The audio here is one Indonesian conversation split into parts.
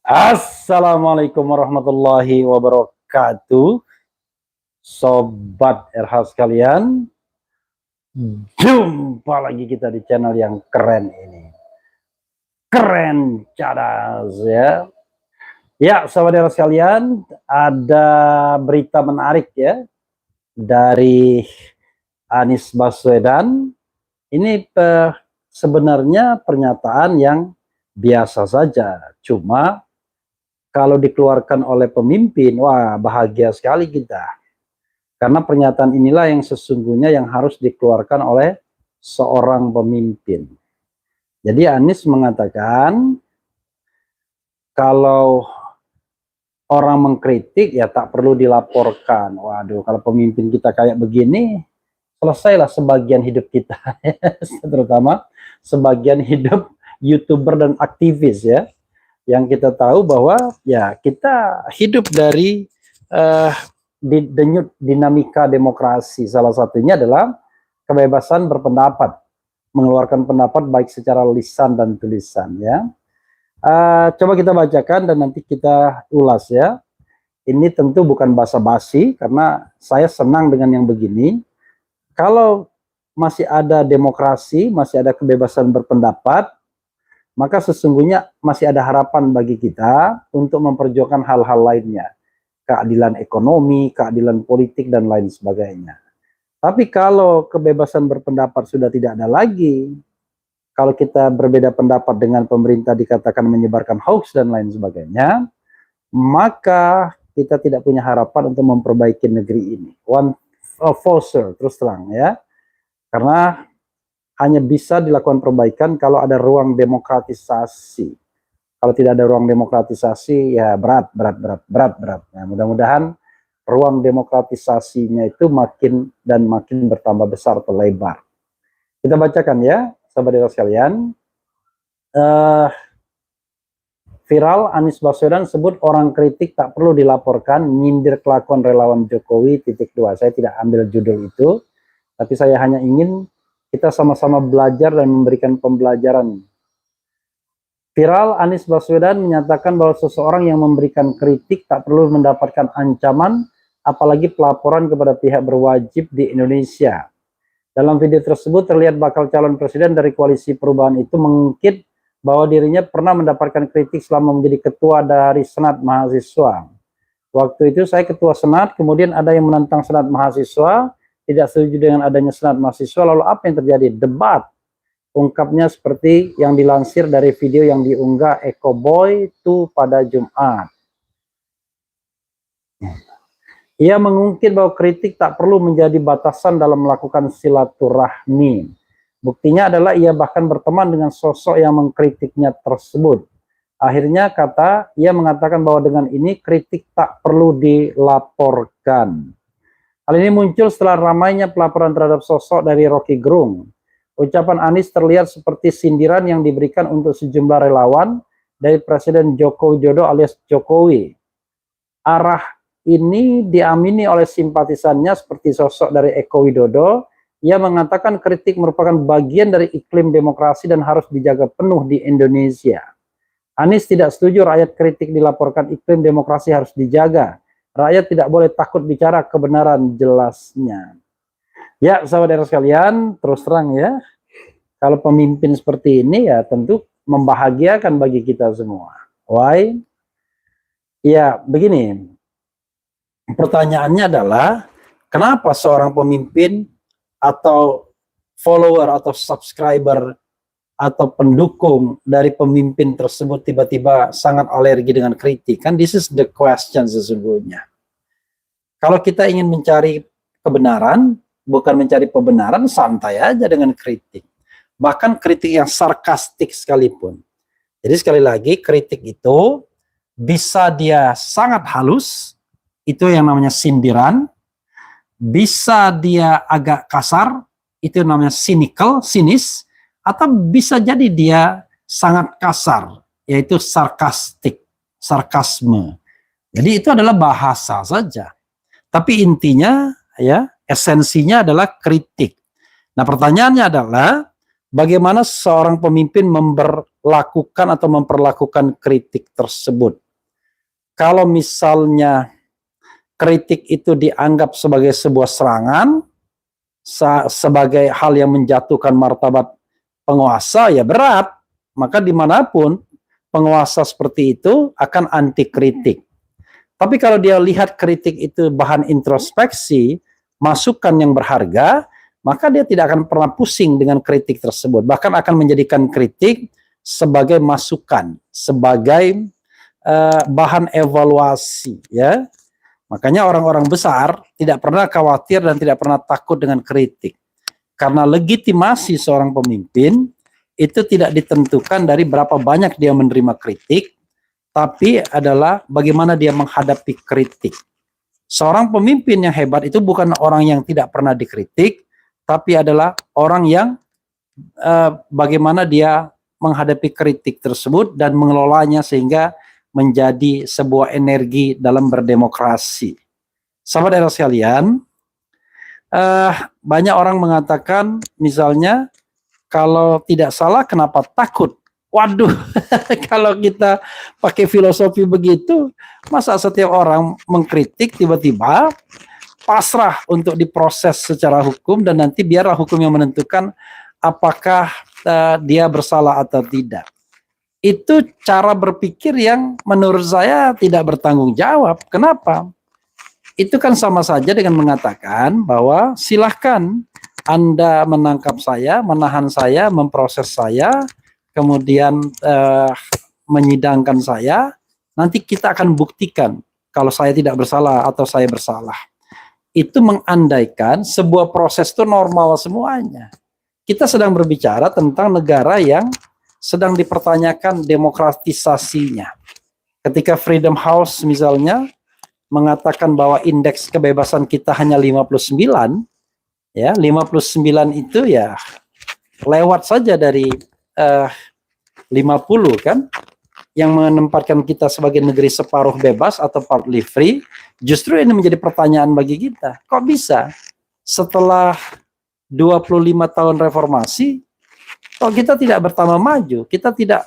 Assalamualaikum warahmatullahi wabarakatuh. Sobat RH sekalian, jumpa lagi kita di channel yang keren ini. Keren cadas ya. Ya, sobat RH sekalian, ada berita menarik ya dari Anies Baswedan. Ini sebenarnya pernyataan yang biasa saja, cuma kalau dikeluarkan oleh pemimpin, wah bahagia sekali kita. Karena pernyataan inilah yang sesungguhnya yang harus dikeluarkan oleh seorang pemimpin. Jadi Anies mengatakan, kalau orang mengkritik ya tak perlu dilaporkan. Waduh, kalau pemimpin kita kayak begini, selesailah sebagian hidup kita. Terutama sebagian hidup YouTuber dan aktivis ya. Yang kita tahu bahwa ya kita hidup dari denyut dinamika demokrasi. Salah satunya adalah kebebasan berpendapat, mengeluarkan pendapat baik secara lisan dan tulisan ya. Coba kita bacakan dan nanti kita ulas ya. Ini tentu bukan basa-basi karena saya senang dengan yang begini. Kalau masih ada demokrasi, masih ada kebebasan berpendapat, maka sesungguhnya masih ada harapan bagi kita untuk memperjuangkan hal-hal lainnya. Keadilan ekonomi, keadilan politik, dan lain sebagainya. Tapi kalau kebebasan berpendapat sudah tidak ada lagi, kalau kita berbeda pendapat dengan pemerintah dikatakan menyebarkan hoax dan lain sebagainya, maka kita tidak punya harapan untuk memperbaiki negeri ini. False, terus terang ya. Karena hanya bisa dilakukan perbaikan kalau ada ruang demokratisasi. Kalau tidak ada ruang demokratisasi, ya berat. Nah, mudah-mudahan ruang demokratisasinya itu makin dan makin bertambah besar atau lebar. Kita bacakan ya, sahabat sekalian. Viral, Anies Baswedan sebut orang kritik tak perlu dilaporkan, nyindir kelakuan relawan Jokowi, .. Saya tidak ambil judul itu, tapi saya hanya ingin kita sama-sama belajar dan memberikan pembelajaran. Viral, Anies Baswedan menyatakan bahwa seseorang yang memberikan kritik tak perlu mendapatkan ancaman, apalagi pelaporan kepada pihak berwajib di Indonesia. Dalam video tersebut terlihat bakal calon presiden dari koalisi perubahan itu mengungkit bahwa dirinya pernah mendapatkan kritik selama menjadi ketua dari Senat Mahasiswa. Waktu itu saya ketua Senat, kemudian ada yang menentang Senat Mahasiswa, tidak setuju dengan adanya Senat Mahasiswa, lalu apa yang terjadi? Debat. Ungkapnya seperti yang dilansir dari video yang diunggah Eko Boy itu pada Jumat. Ia mengungkit bahwa kritik tak perlu menjadi batasan dalam melakukan silaturahmi. Buktinya adalah ia bahkan berteman dengan sosok yang mengkritiknya tersebut. Akhirnya ia mengatakan bahwa dengan ini kritik tak perlu dilaporkan. Hal ini muncul setelah ramainya pelaporan terhadap sosok dari Rocky Gerung. Ucapan Anies terlihat seperti sindiran yang diberikan untuk sejumlah relawan dari Presiden Joko Widodo alias Jokowi. Arah ini diamini oleh simpatisannya seperti sosok dari Eko Widodo. Ia mengatakan kritik merupakan bagian dari iklim demokrasi dan harus dijaga penuh di Indonesia. Anies tidak setuju rakyat kritik dilaporkan, iklim demokrasi harus dijaga. Rakyat tidak boleh takut bicara kebenaran, jelasnya. Ya, saudara sekalian, terus terang ya, kalau pemimpin seperti ini ya tentu membahagiakan bagi kita semua. Why? Ya, begini. Pertanyaannya adalah, kenapa seorang pemimpin atau follower atau subscriber atau pendukung dari pemimpin tersebut tiba-tiba sangat alergi dengan kritik? Kan this is the question sesungguhnya. Kalau kita ingin mencari kebenaran, bukan mencari pembenaran, santai aja dengan kritik. Bahkan kritik yang sarkastik sekalipun. Jadi sekali lagi, kritik itu bisa dia sangat halus, itu yang namanya sindiran. Bisa dia agak kasar, itu namanya cynical, sinis. Atau bisa jadi dia sangat kasar, yaitu sarkastik, sarkasme. Jadi itu adalah bahasa saja. Tapi intinya, ya, esensinya adalah kritik. Nah, pertanyaannya adalah bagaimana seorang pemimpin lakukan atau memperlakukan kritik tersebut. Kalau misalnya kritik itu dianggap sebagai sebuah serangan, sebagai hal yang menjatuhkan martabat penguasa, ya berat. Maka dimanapun penguasa seperti itu akan anti kritik. Tapi kalau dia lihat kritik itu bahan introspeksi, masukan yang berharga, maka dia tidak akan pernah pusing dengan kritik tersebut. Bahkan akan menjadikan kritik sebagai masukan, sebagai bahan evaluasi, ya. Makanya orang-orang besar tidak pernah khawatir dan tidak pernah takut dengan kritik. Karena legitimasi seorang pemimpin itu tidak ditentukan dari berapa banyak dia menerima kritik, tapi adalah bagaimana dia menghadapi kritik. Seorang pemimpin yang hebat itu bukan orang yang tidak pernah dikritik, tapi adalah orang yang bagaimana dia menghadapi kritik tersebut dan mengelolanya sehingga menjadi sebuah energi dalam berdemokrasi. Sahabat era sekalian, banyak orang mengatakan misalnya kalau tidak salah kenapa takut? Waduh, kalau kita pakai filosofi begitu, masa setiap orang mengkritik tiba-tiba pasrah untuk diproses secara hukum dan nanti biarlah hukum yang menentukan apakah dia bersalah atau tidak. Itu cara berpikir yang menurut saya tidak bertanggung jawab. Kenapa? Itu kan sama saja dengan mengatakan bahwa silahkan Anda menangkap saya, menahan saya, memproses saya, kemudian menyidangkan saya, nanti kita akan buktikan kalau saya tidak bersalah atau saya bersalah. Itu mengandaikan sebuah proses itu normal semuanya. Kita sedang berbicara tentang negara yang sedang dipertanyakan demokratisasinya. Ketika Freedom House misalnya mengatakan bahwa indeks kebebasan kita hanya 59, ya 59 itu ya lewat saja dari 50 kan, yang menempatkan kita sebagai negeri separuh bebas atau partly free. Justru ini menjadi pertanyaan bagi kita. Kok bisa setelah 25 tahun reformasi kok kita tidak bertambah maju, kita tidak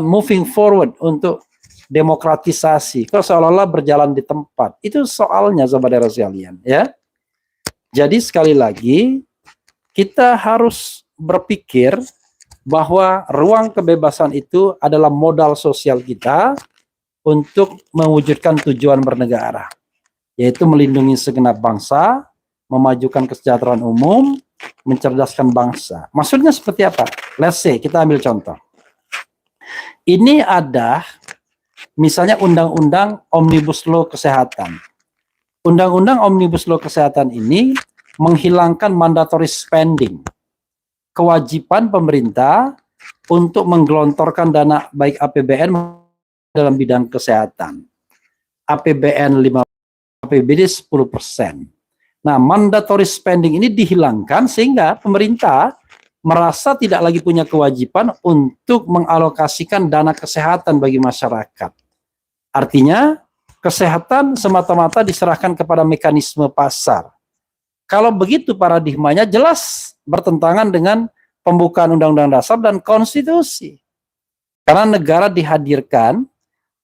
moving forward untuk demokratisasi, kok seolah-olah berjalan di tempat. Itu soalnya saudara sekalian, ya. Jadi sekali lagi kita harus berpikir bahwa ruang kebebasan itu adalah modal sosial kita untuk mewujudkan tujuan bernegara, yaitu melindungi segenap bangsa, memajukan kesejahteraan umum, mencerdaskan bangsa. Maksudnya seperti apa? Let's say, kita ambil contoh. Ini ada misalnya undang-undang Omnibus Law Kesehatan. Undang-undang Omnibus Law Kesehatan ini menghilangkan mandatory spending. Kewajiban pemerintah untuk menggelontorkan dana baik APBN dalam bidang kesehatan. APBN 5%, APBD 10%. Nah, mandatory spending ini dihilangkan sehingga pemerintah merasa tidak lagi punya kewajiban untuk mengalokasikan dana kesehatan bagi masyarakat. Artinya, kesehatan semata-mata diserahkan kepada mekanisme pasar. Kalau begitu paradigmanya jelas bertentangan dengan pembukaan Undang-Undang Dasar dan Konstitusi. Karena negara dihadirkan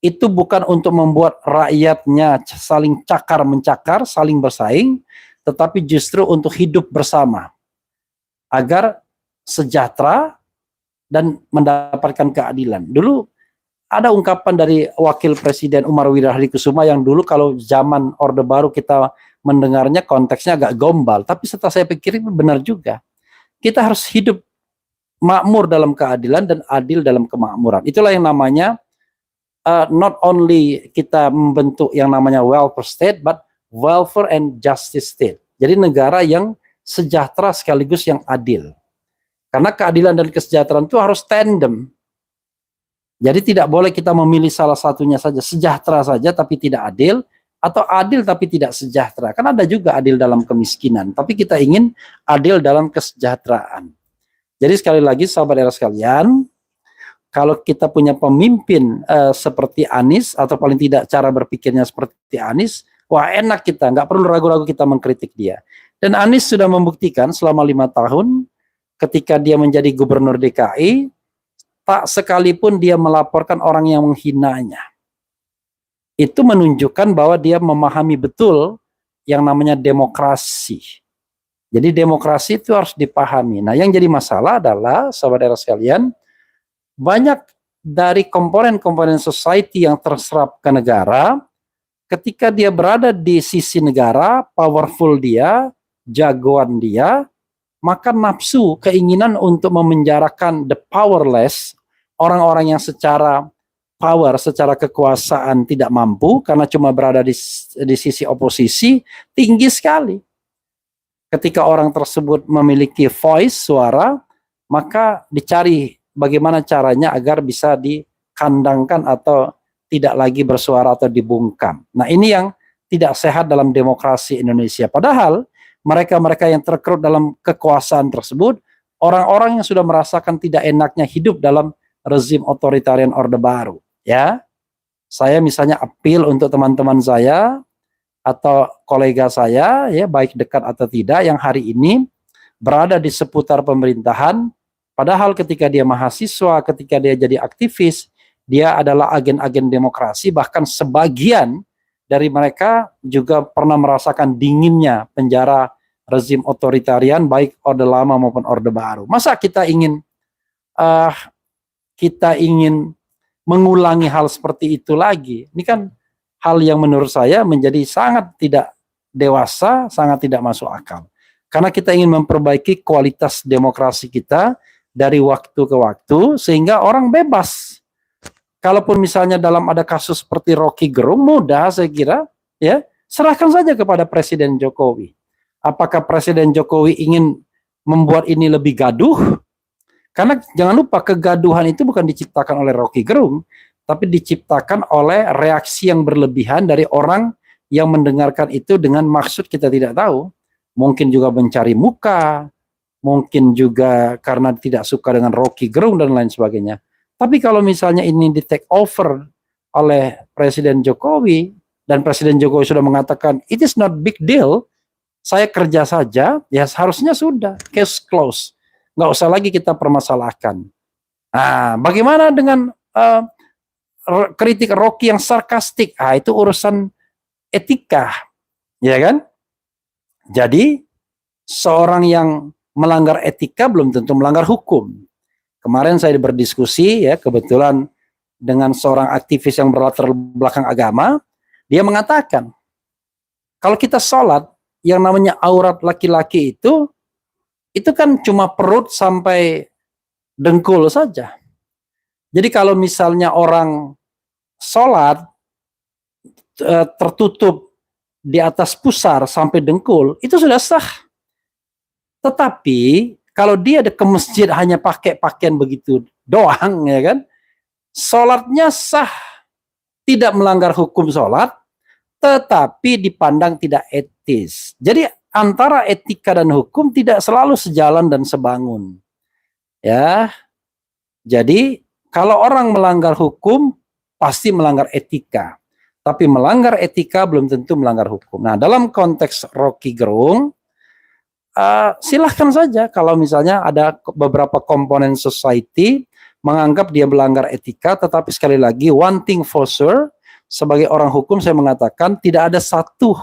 itu bukan untuk membuat rakyatnya saling cakar-mencakar, saling bersaing, tetapi justru untuk hidup bersama agar sejahtera dan mendapatkan keadilan. Dulu ada ungkapan dari Wakil Presiden Umar Wirahadikusuma yang dulu kalau zaman Orde Baru kita mendengarnya konteksnya agak gombal, tapi setelah saya pikir benar juga. Kita harus hidup makmur dalam keadilan dan adil dalam kemakmuran. Itulah yang namanya not only kita membentuk yang namanya welfare state, but welfare and justice state. Jadi negara yang sejahtera sekaligus yang adil. Karena keadilan dan kesejahteraan itu harus tandem. Jadi tidak boleh kita memilih salah satunya saja, sejahtera saja tapi tidak adil, atau adil tapi tidak sejahtera. Kan ada juga adil dalam kemiskinan, tapi kita ingin adil dalam kesejahteraan. Jadi sekali lagi sahabat era sekalian, kalau kita punya pemimpin seperti Anies, atau paling tidak cara berpikirnya seperti Anies, wah enak kita, nggak perlu ragu-ragu kita mengkritik dia. Dan Anies sudah membuktikan selama 5 tahun ketika dia menjadi gubernur DKI, tak sekalipun dia melaporkan orang yang menghinanya. Itu menunjukkan bahwa dia memahami betul yang namanya demokrasi. Jadi demokrasi itu harus dipahami. Nah, yang jadi masalah adalah, saudara sekalian, banyak dari komponen-komponen society yang terserap ke negara, ketika dia berada di sisi negara, powerful dia, jagoan dia, maka nafsu, keinginan untuk memenjarakan the powerless, orang-orang yang secara power, secara kekuasaan tidak mampu karena cuma berada di sisi oposisi, tinggi sekali. Ketika orang tersebut memiliki voice, suara, maka dicari bagaimana caranya agar bisa dikandangkan atau tidak lagi bersuara atau dibungkam. Nah, ini yang tidak sehat dalam demokrasi Indonesia. Padahal mereka-mereka yang terkerut dalam kekuasaan tersebut, orang-orang yang sudah merasakan tidak enaknya hidup dalam rezim otoritarian Orde Baru. Ya, saya misalnya appeal untuk teman-teman saya atau kolega saya, ya baik dekat atau tidak, yang hari ini berada di seputar pemerintahan, padahal ketika dia mahasiswa, ketika dia jadi aktivis, dia adalah agen-agen demokrasi, bahkan sebagian dari mereka juga pernah merasakan dinginnya penjara rezim otoritarian, baik Orde Lama maupun Orde Baru. Masa kita ingin mengulangi hal seperti itu lagi? Ini kan hal yang menurut saya menjadi sangat tidak dewasa, sangat tidak masuk akal. Karena kita ingin memperbaiki kualitas demokrasi kita dari waktu ke waktu, sehingga orang bebas. Kalaupun misalnya dalam ada kasus seperti Rocky Gerung, mudah saya kira, ya serahkan saja kepada Presiden Jokowi. Apakah Presiden Jokowi ingin membuat ini lebih gaduh? Karena jangan lupa, kegaduhan itu bukan diciptakan oleh Rocky Gerung, tapi diciptakan oleh reaksi yang berlebihan dari orang yang mendengarkan itu dengan maksud kita tidak tahu. Mungkin juga mencari muka, mungkin juga karena tidak suka dengan Rocky Gerung dan lain sebagainya. Tapi kalau misalnya ini di take over oleh Presiden Jokowi, dan Presiden Jokowi sudah mengatakan, it is not big deal, saya kerja saja, ya seharusnya sudah, case close. Nggak usah lagi kita permasalahkan. Nah, bagaimana dengan kritik Rocky yang sarkastik? Ah, itu urusan etika, ya kan? Jadi, seorang yang melanggar etika belum tentu melanggar hukum. Kemarin saya berdiskusi, ya kebetulan dengan seorang aktivis yang berlatar belakang agama, dia mengatakan, kalau kita sholat, yang namanya aurat laki-laki itu kan cuma perut sampai dengkul saja. Jadi kalau misalnya orang sholat tertutup di atas pusar sampai dengkul, itu sudah sah. Tetapi kalau dia ke masjid hanya pakai pakaian begitu doang, ya kan, sholatnya sah, tidak melanggar hukum sholat, tetapi dipandang tidak etis. Jadi antara etika dan hukum tidak selalu sejalan dan sebangun. Ya, jadi kalau orang melanggar hukum pasti melanggar etika, tapi melanggar etika belum tentu melanggar hukum. Nah, dalam konteks Rocky Gerung, silahkan saja kalau misalnya ada beberapa komponen society menganggap dia melanggar etika, tetapi sekali lagi, one thing for sure, sebagai orang hukum saya mengatakan tidak ada satu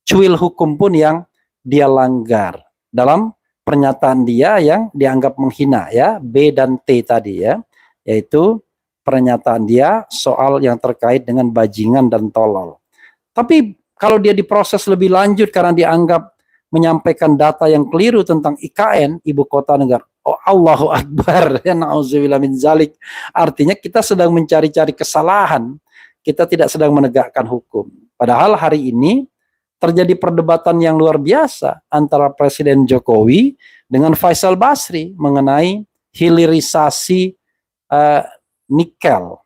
cuil hukum pun yang dia langgar dalam pernyataan dia yang dianggap menghina, ya, B dan T tadi, ya, yaitu pernyataan dia soal yang terkait dengan bajingan dan tolol. Tapi kalau dia diproses lebih lanjut karena dianggap menyampaikan data yang keliru tentang IKN, ibu kota negara, oh Allahu Akbar, ya na'udzubillah min zalik, artinya kita sedang mencari-cari kesalahan, kita tidak sedang menegakkan hukum. Padahal hari ini terjadi perdebatan yang luar biasa antara Presiden Jokowi dengan Faisal Basri mengenai hilirisasi nikel.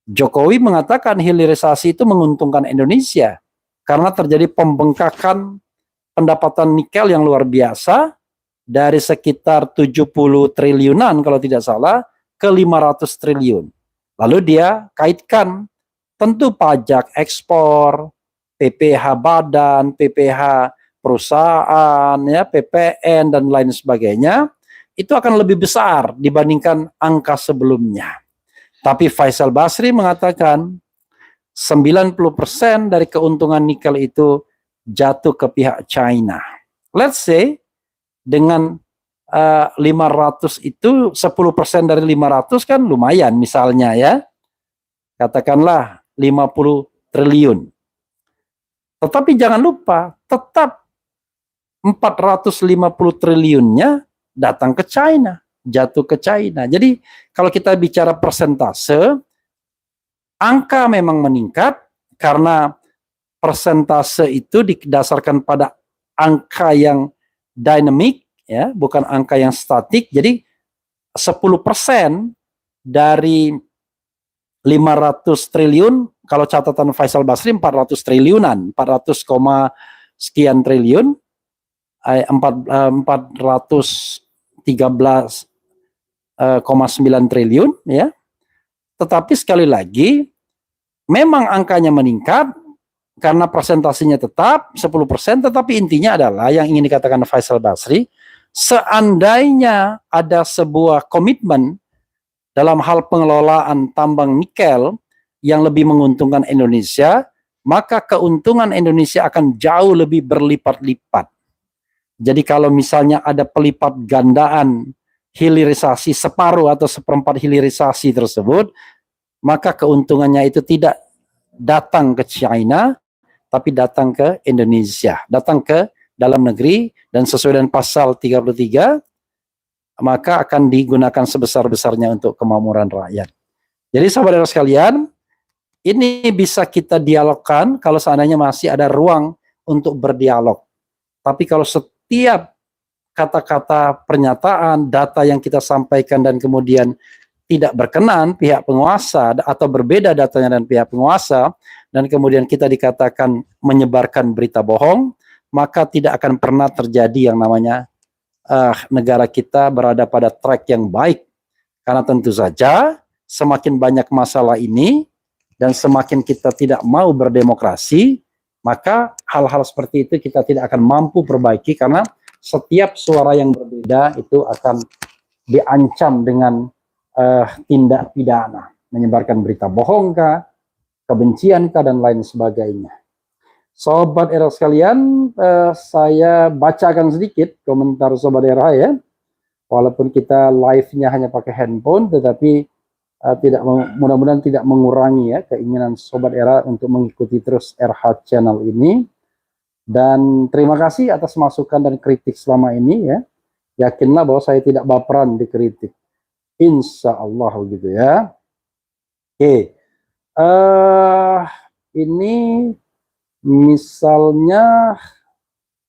Jokowi mengatakan hilirisasi itu menguntungkan Indonesia karena terjadi pembengkakan pendapatan nikel yang luar biasa dari sekitar 70 triliunan kalau tidak salah ke 500 triliun. Lalu dia kaitkan tentu pajak ekspor, PPh badan, PPh perusahaan, ya, PPN dan lain sebagainya, itu akan lebih besar dibandingkan angka sebelumnya. Tapi Faisal Basri mengatakan 90% dari keuntungan nikel itu jatuh ke pihak China. Let's say dengan 500 itu 10% dari 500 kan lumayan misalnya ya. Katakanlah 50 triliun. Tetapi jangan lupa tetap 450 triliunnya datang ke China, jatuh ke China. Jadi kalau kita bicara persentase, angka memang meningkat karena persentase itu didasarkan pada angka yang dinamik, ya, bukan angka yang statik. Jadi 10% dari 500 triliun, kalau catatan Faisal Basri 400 triliunan, 400, sekian triliun, 413,9 triliun, ya. Tetapi sekali lagi, memang angkanya meningkat karena presentasinya tetap 10%, tetapi intinya adalah yang ingin dikatakan Faisal Basri, seandainya ada sebuah komitmen dalam hal pengelolaan tambang nikel yang lebih menguntungkan Indonesia, maka keuntungan Indonesia akan jauh lebih berlipat-lipat. Jadi kalau misalnya ada pelipat gandaan hilirisasi separuh atau seperempat hilirisasi tersebut, maka keuntungannya itu tidak datang ke China, tapi datang ke Indonesia, datang ke dalam negeri, dan sesuai dengan pasal 33, maka akan digunakan sebesar-besarnya untuk kemakmuran rakyat. Jadi saudara sekalian, ini bisa kita dialogkan kalau seandainya masih ada ruang untuk berdialog. Tapi kalau setiap kata-kata pernyataan, data yang kita sampaikan dan kemudian tidak berkenan pihak penguasa atau berbeda datanya dan pihak penguasa, dan kemudian kita dikatakan menyebarkan berita bohong, maka tidak akan pernah terjadi yang namanya negara kita berada pada track yang baik. Karena tentu saja semakin banyak masalah ini dan semakin kita tidak mau berdemokrasi, maka hal-hal seperti itu kita tidak akan mampu perbaiki, karena setiap suara yang berbeda itu akan diancam dengan tindak pidana, menyebarkan berita bohong kah, kebencian kah, dan lain sebagainya. Sobat era sekalian, saya bacakan sedikit komentar Sobat era ya. Walaupun kita live-nya hanya pakai handphone, tetapi tidak, mudah-mudahan tidak mengurangi ya keinginan Sobat era untuk mengikuti terus RH Channel ini. Dan terima kasih atas masukan dan kritik selama ini ya. Yakinlah bahwa saya tidak baperan dikritik. Insya Allah gitu ya. Oke, ini misalnya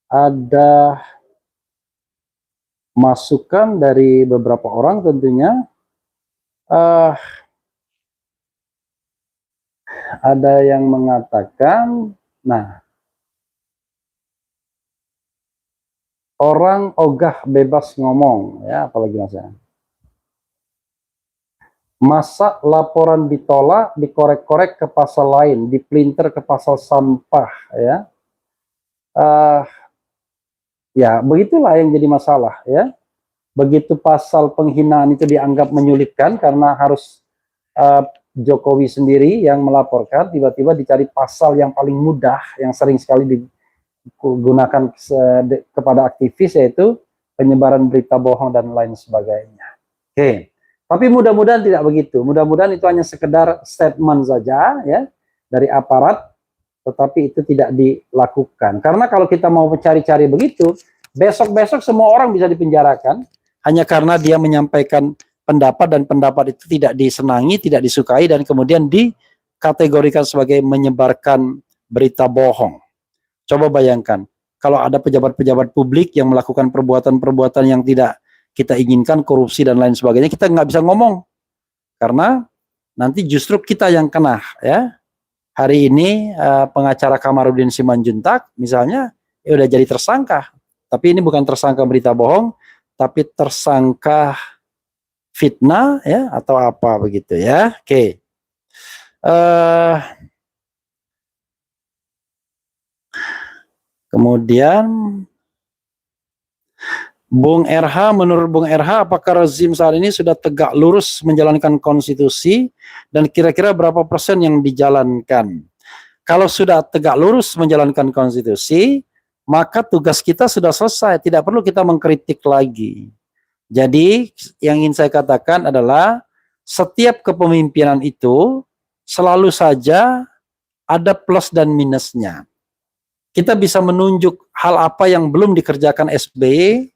ada masukan dari beberapa orang tentunya. Ada yang mengatakan, nah, orang ogah bebas ngomong ya, apalagi maksudnya. Masa laporan ditolak, dikorek-korek ke pasal lain, dipelintir ke pasal sampah ya. Ya, begitulah yang jadi masalah ya. Begitu pasal penghinaan itu dianggap menyulitkan karena harus Jokowi sendiri yang melaporkan, tiba-tiba dicari pasal yang paling mudah, yang sering sekali digunakan kepada aktivis, yaitu penyebaran berita bohong dan lain sebagainya. Oke. Tapi mudah-mudahan tidak begitu. Mudah-mudahan itu hanya sekedar statement saja ya dari aparat, tetapi itu tidak dilakukan. Karena kalau kita mau mencari-cari begitu, besok-besok semua orang bisa dipenjarakan hanya karena dia menyampaikan pendapat dan pendapat itu tidak disenangi, tidak disukai, dan kemudian dikategorikan sebagai menyebarkan berita bohong. Coba bayangkan, kalau ada pejabat-pejabat publik yang melakukan perbuatan-perbuatan yang tidak kita inginkan, korupsi dan lain sebagainya, kita nggak bisa ngomong karena nanti justru kita yang kena ya. Hari ini pengacara Kamarudin Simanjuntak misalnya udah jadi tersangka, tapi ini bukan tersangka berita bohong, tapi tersangka fitnah ya atau apa begitu ya. Oke. Kemudian Bung RH, menurut Bung RH, apakah rezim saat ini sudah tegak lurus menjalankan konstitusi dan kira-kira berapa persen yang dijalankan? Kalau sudah tegak lurus menjalankan konstitusi, maka tugas kita sudah selesai, tidak perlu kita mengkritik lagi. Jadi yang ingin saya katakan adalah setiap kepemimpinan itu selalu saja ada plus dan minusnya. Kita bisa menunjuk hal apa yang belum dikerjakan SBY,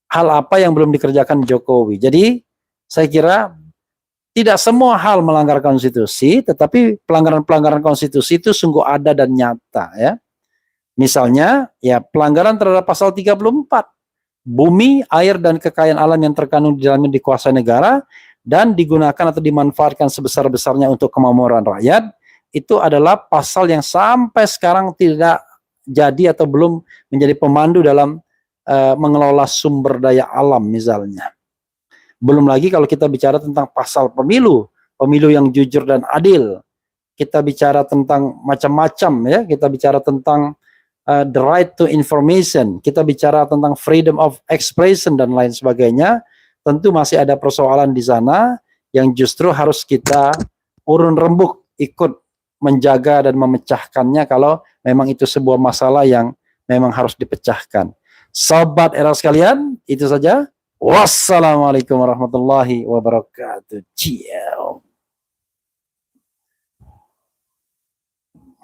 hal apa yang belum dikerjakan Jokowi. Jadi saya kira tidak semua hal melanggar konstitusi, tetapi pelanggaran-pelanggaran konstitusi itu sungguh ada dan nyata ya. Misalnya ya pelanggaran terhadap pasal 34. Bumi, air, dan kekayaan alam yang terkandung di dalamnya dikuasai negara dan digunakan atau dimanfaatkan sebesar-besarnya untuk kemakmuran rakyat, itu adalah pasal yang sampai sekarang tidak jadi atau belum menjadi pemandu dalam mengelola sumber daya alam misalnya. Belum lagi kalau kita bicara tentang pasal pemilu, pemilu yang jujur dan adil, kita bicara tentang macam-macam ya, kita bicara tentang the right to information, kita bicara tentang freedom of expression dan lain sebagainya, tentu masih ada persoalan di sana yang justru harus kita urun rembuk ikut menjaga dan memecahkannya kalau memang itu sebuah masalah yang memang harus dipecahkan. Sobat era sekalian, itu saja. Wassalamualaikum warahmatullahi wabarakatuh. Ciao.